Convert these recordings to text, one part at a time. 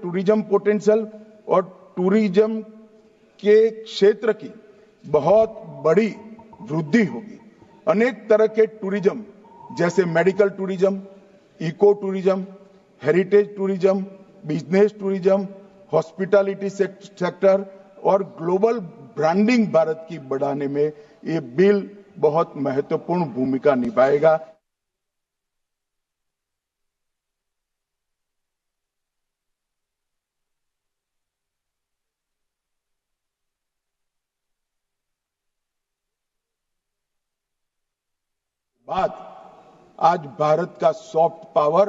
Tourism potential और tourism के क्षेत्र की बहुत बड़ी वृद्धि होगी। अनेक तरह के टूरिज्म जैसे medical tourism, eco tourism, heritage tourism, business tourism, hospitality sector और ग्लोबल ब्रांडिंग भारत की बढ़ाने में ये बिल बहुत महत्वपूर्ण भूमिका निभाएगा। आज भारत का सॉफ्ट पावर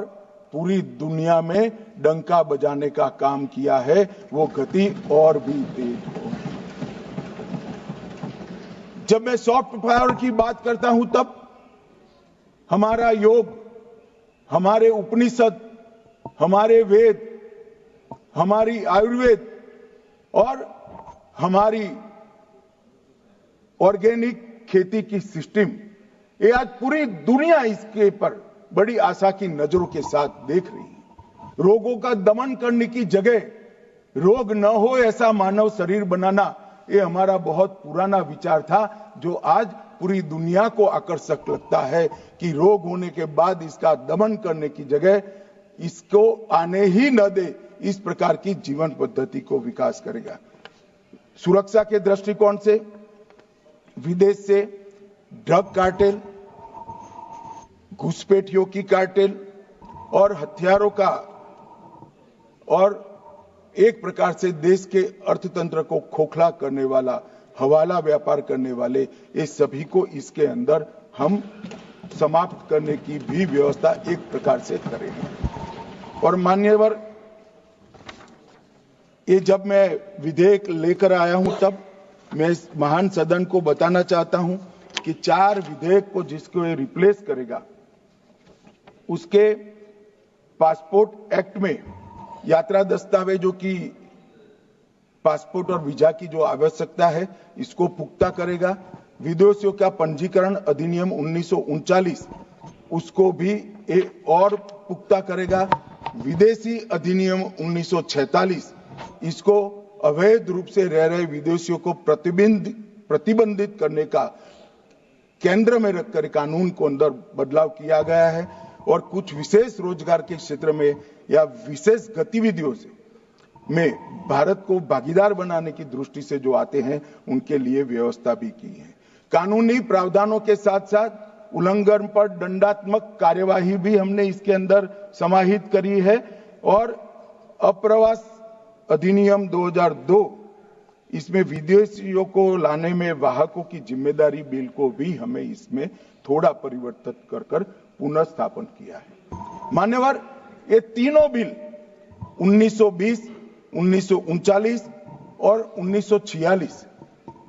पूरी दुनिया में डंका बजाने का काम किया है, वो गति और भी तेज हो। जब मैं सॉफ्ट पावर की बात करता हूं तब हमारा योग, हमारे उपनिषद, हमारे वेद, हमारी आयुर्वेद और हमारी ऑर्गेनिक खेती की सिस्टम, ये आज पूरी दुनिया इसके पर बड़ी आशा की नजरों के साथ देख रही है। रोगों का दमन करने की जगह रोग न हो ऐसा मानव शरीर बनाना, ये हमारा बहुत पुराना विचार था, जो आज पूरी दुनिया को आकर्षक लगता है कि रोग होने के बाद इसका दमन करने की जगह इसको आने ही न दे, इस प्रकार की जीवन पद्धति को विकास करेगा। सुरक्षा के दृष्टिकोण से विदेश से ड्रग कार्टेल, घुसपैठियों की कार्टेल और हथियारों का और एक प्रकार से देश के अर्थतंत्र को खोखला करने वाला हवाला व्यापार करने वाले, ये सभी को इसके अंदर हम समाप्त करने की भी व्यवस्था एक प्रकार से करेंगे। और मान्यवर, ये जब मैं विधेयक लेकर आया हूं तब मैं इस महान सदन को बताना चाहता हूं कि 4 विधेयक को जिसको ये रिप्लेस करेगा, उसके पासपोर्ट एक्ट में यात्रा दस्तावेजों की पासपोर्ट और वीजा की जो आवश्यकता है इसको पुख्ता करेगा। विदेशियों का पंजीकरण अधिनियम 1939 उसको भी और पुख्ता करेगा। विदेशी अधिनियम 1946 इसको अवैध रूप से रह रहे विदेशियों को प्रतिबंधित करने का केंद्र में रखकर कानून को अंदर बदलाव किया गया है। और कुछ विशेष रोजगार के क्षेत्र में या विशेष गतिविधियों से में भारत को भागीदार बनाने की दृष्टि से जो आते हैं उनके लिए व्यवस्था भी की है। कानूनी प्रावधानों के साथ साथ उल्लंघन पर दंडात्मक कार्यवाही भी हमने इसके अंदर समाहित करी है। और अप्रवास अधिनियम 2002 इसमें विदेशियों को लाने में वाहकों की जिम्मेदारी बिल को भी हमें इसमें थोड़ा परिवर्तित कर पुनर्स्थापन किया है। मान्यवर, ये तीनों बिल 1920, 1939 और 1946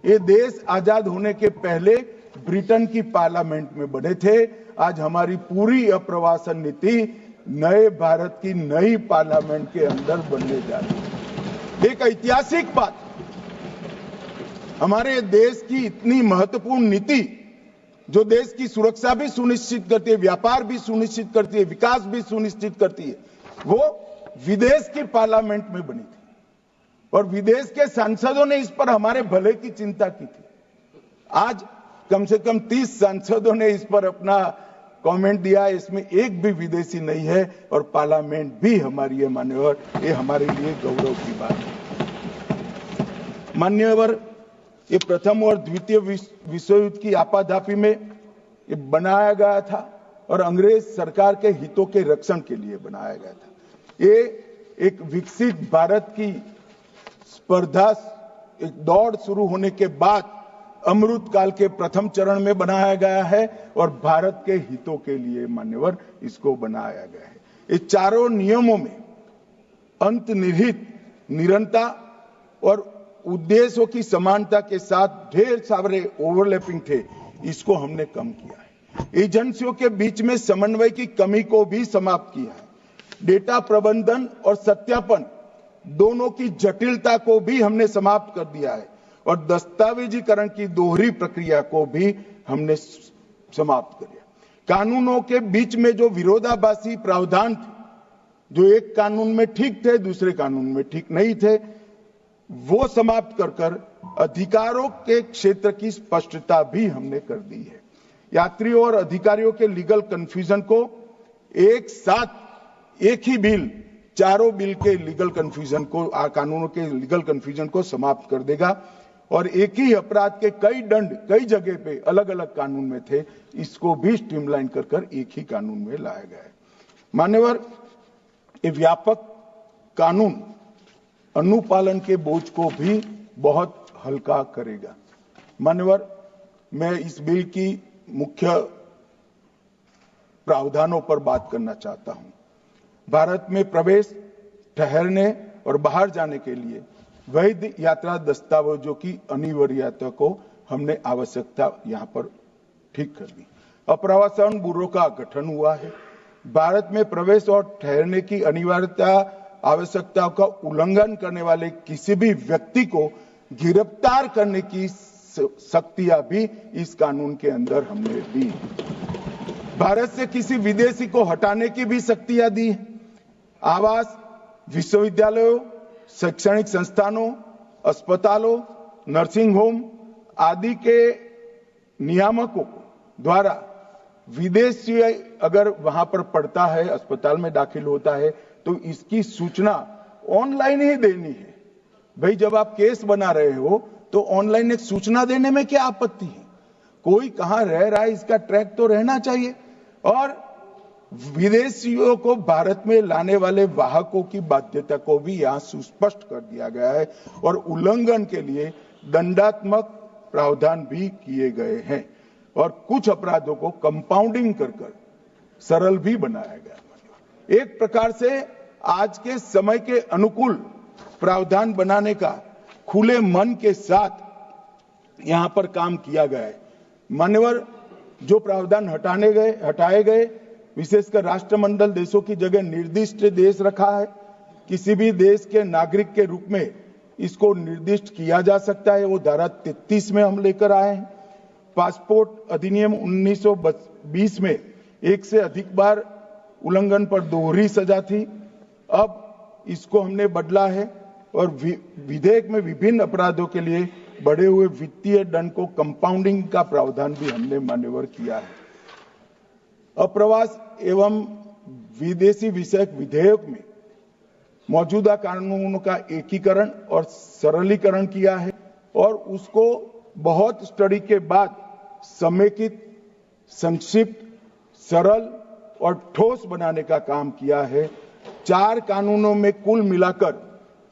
ये देश आजाद होने के पहले ब्रिटेन की पार्लियामेंट में बने थे। आज हमारी पूरी अप्रवासन नीति नए भारत की नई पार्लियामेंट के अंदर बनने जा रही है। एक ऐतिहासिक बात, हमारे देश की इतनी महत्वपूर्ण नीति जो देश की सुरक्षा भी सुनिश्चित करती है, व्यापार भी सुनिश्चित करती है, विकास भी सुनिश्चित करती है, वो विदेश की पार्लियामेंट में बनी थी और विदेश के सांसदों ने इस पर हमारे भले की चिंता की थी। आज कम से कम 30 सांसदों ने इस पर अपना कमेंट दिया, इसमें एक भी विदेशी नहीं है और पार्लियामेंट भी हमारी है। मान्यवर, ये हमारे लिए गौरव की बात है। मान्यवर, ये प्रथम और द्वितीय विश्व युद्ध की आपाधापी में ये बनाया गया था और अंग्रेज सरकार के हितों के रक्षण के लिए बनाया गया था। ये एक विकसित भारत की स्पर्धा, एक दौड़ शुरू होने के बाद अमृत काल के प्रथम चरण में बनाया गया है और भारत के हितों के लिए मान्यवर इसको बनाया गया है। इस चारों नियमों में अंतर्निहित निरंतरता और उद्देश्यों की समानता के साथ ढेर सारे ओवरलैपिंग थे, इसको हमने कम किया है। एजेंसियों के बीच में समन्वय की कमी को भी समाप्त किया है। डेटा प्रबंधन और सत्यापन दोनों की जटिलता को भी हमने समाप्त कर दिया है और दस्तावेजीकरण की दोहरी प्रक्रिया को भी हमने समाप्त कर दिया। कानूनों के बीच में जो विरोधाभासी प्रावधान थे जो एक कानून में ठीक थे, दूसरे कानून में ठीक नहीं थे, वो समाप्त कर अधिकारों के क्षेत्र की स्पष्टता भी हमने कर दी है। यात्रियों और अधिकारियों के लीगल कंफ्यूजन को एक साथ एक ही बिल चारों बिल के लीगल कंफ्यूजन को, कानूनों के लीगल कंफ्यूजन को समाप्त कर देगा और एक ही अपराध के कई दंड कई जगह पे अलग अलग कानून में थे, इसको भी स्ट्रीमलाइन कर एक ही कानून में लाया गया है। मान्यवर, ये व्यापक कानून अनुपालन के बोझ को भी बहुत हल्का करेगा। मान्यवर, मैं इस बिल की मुख्य प्रावधानों पर बात करना चाहता हूं। भारत में प्रवेश, ठहरने और बाहर जाने के लिए वैध यात्रा दस्तावेजों की अनिवार्यता को हमने आवश्यकता यहां पर ठीक कर दी। अप्रवासन ब्यूरो का गठन हुआ है। भारत में प्रवेश और ठहरने की अनिवार्यता आवश्यकताओं का उल्लंघन करने वाले किसी भी व्यक्ति को गिरफ्तार करने की शक्तियां भी इस कानून के अंदर हमने दी। भारत से किसी विदेशी को हटाने की भी शक्तियां दी। आवास, विश्वविद्यालयों, शैक्षणिक संस्थानों, अस्पतालों, नर्सिंग होम आदि के नियामकों द्वारा विदेशी अगर वहां पर पड़ता है, अस्पताल में दाखिल होता है, तो इसकी सूचना ऑनलाइन ही देनी है। भाई, जब आप केस बना रहे हो तो ऑनलाइन एक सूचना देने में क्या आपत्ति है? कोई कहां रह रहा है इसका ट्रैक तो रहना चाहिए। और विदेशियों को भारत में लाने वाले वाहकों की बाध्यता को भी यहां सुस्पष्ट कर दिया गया है और उल्लंघन के लिए दंडात्मक प्रावधान भी किए गए हैं और कुछ अपराधों को कंपाउंडिंग कर सरल भी बनाया गया। एक प्रकार से आज के समय के अनुकूल प्रावधान बनाने का खुले मन के साथ यहां पर काम किया गया है। मान्यवर, जो प्रावधान हटाए गए, विशेषकर राष्ट्रमंडल देशों की जगह निर्दिष्ट देश रखा है। किसी भी देश के नागरिक के रूप में इसको निर्दिष्ट किया जा सकता है, वो धारा 33 में हम लेकर आए हैं। पासपोर्ट अधिनियम 1920 में एक से अधिक बार उल्लंघन पर दोहरी सजा थी, अब इसको हमने बदला है और विधेयक में विभिन्न अपराधों के लिए बढ़े हुए वित्तीय दंड को कंपाउंडिंग का प्रावधान भी हमने मान्यवर किया है। अप्रवास एवं विदेशी विषयक विधेयक में मौजूदा कानूनों का एकीकरण और सरलीकरण किया है और उसको बहुत स्टडी के बाद समेकित, संक्षिप्त, सरल और ठोस बनाने का काम किया है। 4 कानूनों में कुल मिलाकर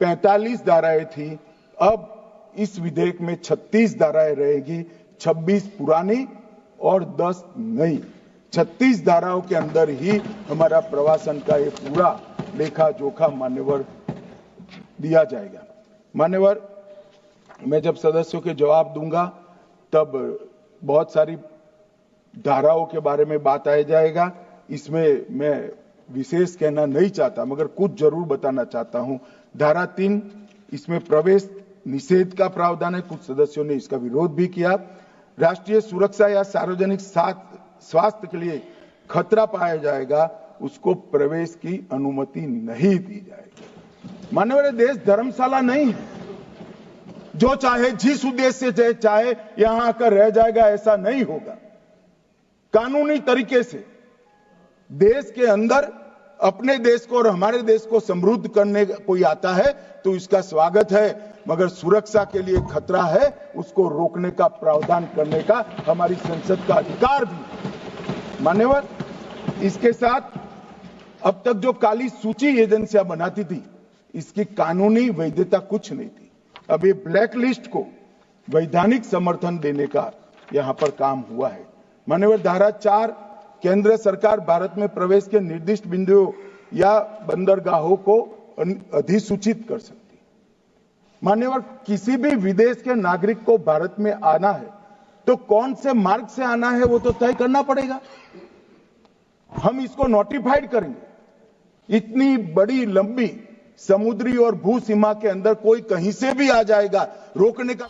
45 धाराएं थी, अब इस विधेयक में 36 धाराएं रहेगी, 26 पुरानी और 10 नई। 36 धाराओं के अंदर ही हमारा प्रवासन का ये पूरा लेखा जोखा मान्यवर दिया जाएगा। मान्यवर, मैं जब सदस्यों के जवाब दूंगा तब बहुत सारी धाराओं के बारे में बात आ जाएगा। इसमें मैं विशेष कहना नहीं चाहता, मगर कुछ जरूर बताना चाहता हूं। धारा 3, इसमें प्रवेश निषेध का प्रावधान है। कुछ सदस्यों ने इसका विरोध भी किया। राष्ट्रीय सुरक्षा या सार्वजनिक स्वास्थ्य के लिए खतरा पाया जाएगा, उसको प्रवेश की अनुमति नहीं दी जाएगी। माननीय देश धर्मशाला नहीं है, जो चाहे जिस उद्देश्य से चाहे यहां आकर रह जाएगा, ऐसा नहीं होगा। कानूनी तरीके से देश के अंदर अपने देश को और हमारे देश को समृद्ध करने कोई आता है तो इसका स्वागत है, मगर सुरक्षा के लिए खतरा है, उसको रोकने का प्रावधान करने का हमारी संसद का अधिकार भी है। मान्यवर, इसके साथ अब तक जो काली सूची एजेंसियां बनाती थी, इसकी कानूनी वैधता कुछ नहीं थी। अब ये ब्लैक लिस्ट को वैधानिक समर्थन देने का यहां पर काम हुआ है। मान्यवर, धारा 4, केंद्र सरकार भारत में प्रवेश के निर्दिष्ट बिंदुओं या बंदरगाहों को अधिसूचित कर सकती है। मान्यवर, किसी भी विदेश के नागरिक को भारत में आना है तो कौन से मार्ग से आना है वो तो तय करना पड़ेगा। हम इसको नोटिफाइड करेंगे। इतनी बड़ी लंबी समुद्री और भू सीमा के अंदर कोई कहीं से भी आ जाएगा, रोकने का